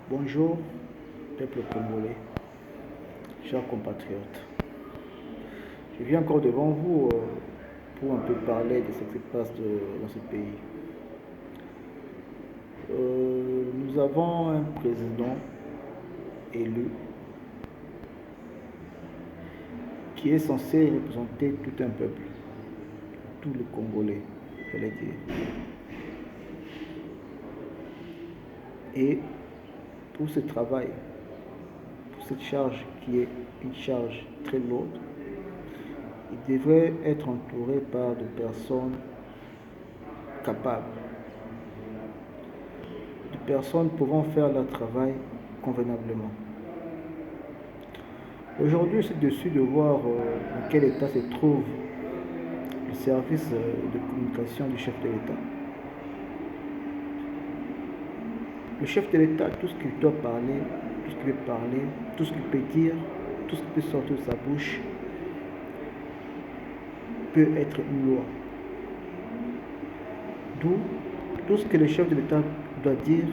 Bonjour, peuple congolais, chers compatriotes. Je viens encore devant vous pour un peu parler de ce qui se passe dans ce pays. Nous avons un président élu qui est censé représenter tout un peuple, tout le Congolais, je vais dire. Et pour ce travail, pour cette charge qui est une charge très lourde, il devrait être entouré par des personnes capables, des personnes pouvant faire leur travail convenablement. Aujourd'hui, je suis déçu de voir dans quel état se trouve le service de communication du chef de l'État. Le chef de l'État, tout ce qu'il doit parler, tout ce qu'il veut parler, tout ce qu'il peut dire, tout ce qui peut sortir de sa bouche peut être une loi. D'où tout ce que le chef de l'État doit dire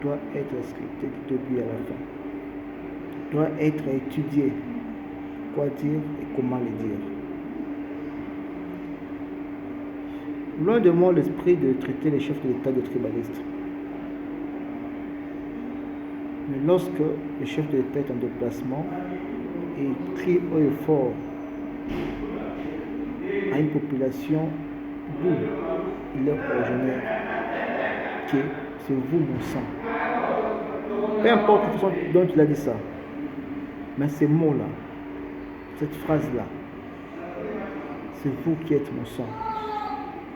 doit être respecté du début à la fin, doit être étudié, quoi dire et comment le dire. Loin de moi l'esprit de traiter les chefs de l'État de tribalistes. Mais lorsque le chef de l'État est en déplacement et il crie haut et fort à une population d'où il est originaire, que c'est vous mon sang. Peu importe la façon dont il a dit ça, mais ces mots-là, cette phrase-là, c'est vous qui êtes mon sang.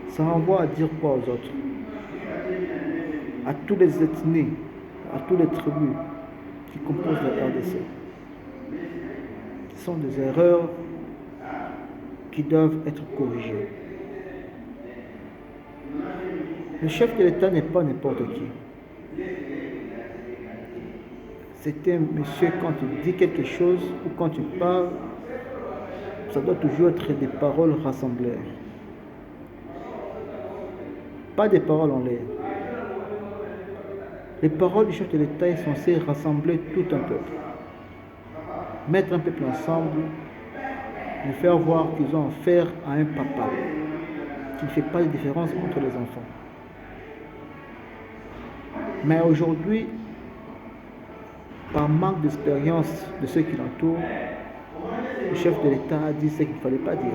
Ça renvoie à dire quoi aux autres? À tous les ethnies, à toutes les tribus qui composent la RDC. Ce sont des erreurs qui doivent être corrigées. Le chef de l'État n'est pas n'importe qui. C'est un monsieur, quand il dit quelque chose ou quand il parle, ça doit toujours être des paroles rassemblées. Pas des paroles en l'air. Les paroles du chef de l'État sont censées rassembler tout un peuple. Mettre un peuple ensemble, nous faire voir qu'ils ont affaire à un papa qui ne fait pas de différence entre les enfants. Mais aujourd'hui, par manque d'expérience de ceux qui l'entourent, le chef de l'État a dit ce qu'il ne fallait pas dire.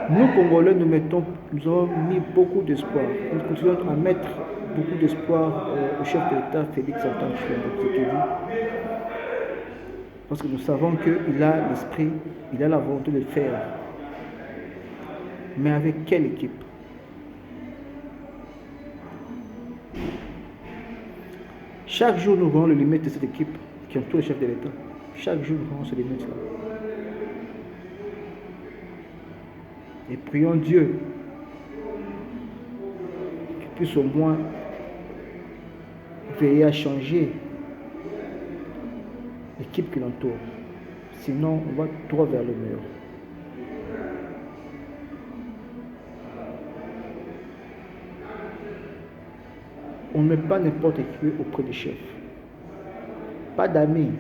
Nous, Congolais, nous avons mis beaucoup d'espoir. Nous continuons à mettre beaucoup d'espoir au chef de l'État, Félix Antoine Tshisekedi, parce que nous savons qu'il a l'esprit, il a la volonté de le faire. Mais avec quelle équipe? Chaque jour, nous voyons les limites de cette équipe qui entoure le chef de l'État. Chaque jour, nous voyons ces limites-là. Et prions Dieu qu'il puisse au moins veiller à changer l'équipe qui l'entoure. Sinon, on va droit vers le mur. On ne met pas n'importe qui auprès du chef. Pas d'amis.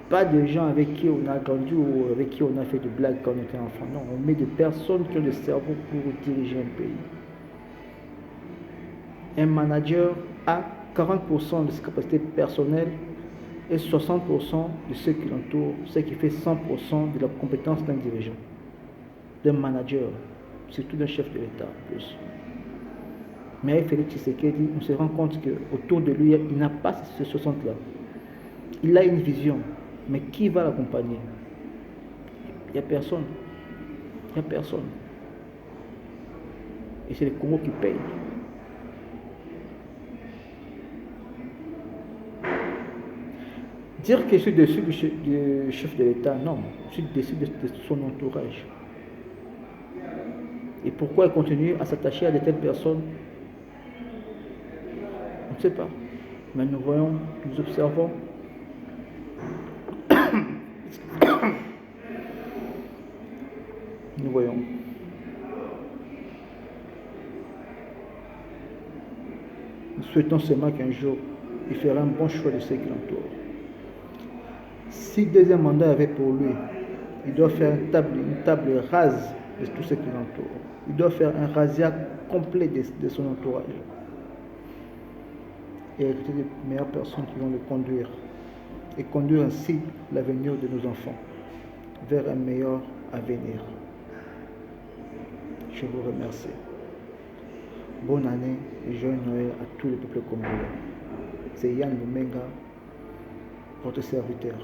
Pas de gens avec qui on a grandi ou avec qui on a fait des blagues quand on était enfant. Non, on met des personnes qui ont le cerveau pour diriger un pays. Un manager a 40% de ses capacités personnelles et 60% de ceux qui l'entourent, ce qui fait 100% de la compétence d'un dirigeant, d'un manager, surtout d'un chef de l'État plus. Mais Félix Tshisekedi, on se rend compte qu'autour de lui, il n'a pas ces 60-là. Il a une vision. Mais qui va l'accompagner? Il n'y a personne. Il n'y a personne. Et c'est le Congo qui paye. Dire que je suis déçu du chef de l'État, non. Je suis déçu de son entourage. Et pourquoi il continue à s'attacher à de telles personnes? On ne sait pas. Mais nous voyons, nous observons. Nous voyons. souhaitons seulement qu'un jour, il fera un bon choix de ceux qui l'entourent. Si deuxième mandat avait pour lui, il doit faire une table rase de tous ceux qui l'entourent. Il doit faire un razzia complet de son entourage. Et recruter les meilleures personnes qui vont le conduire. Et conduire ainsi l'avenir de nos enfants vers un meilleur avenir. Je vous remercie. Bonne année et joyeux Noël à tous les peuples congolais. C'est Yann Lumenga, votre serviteur.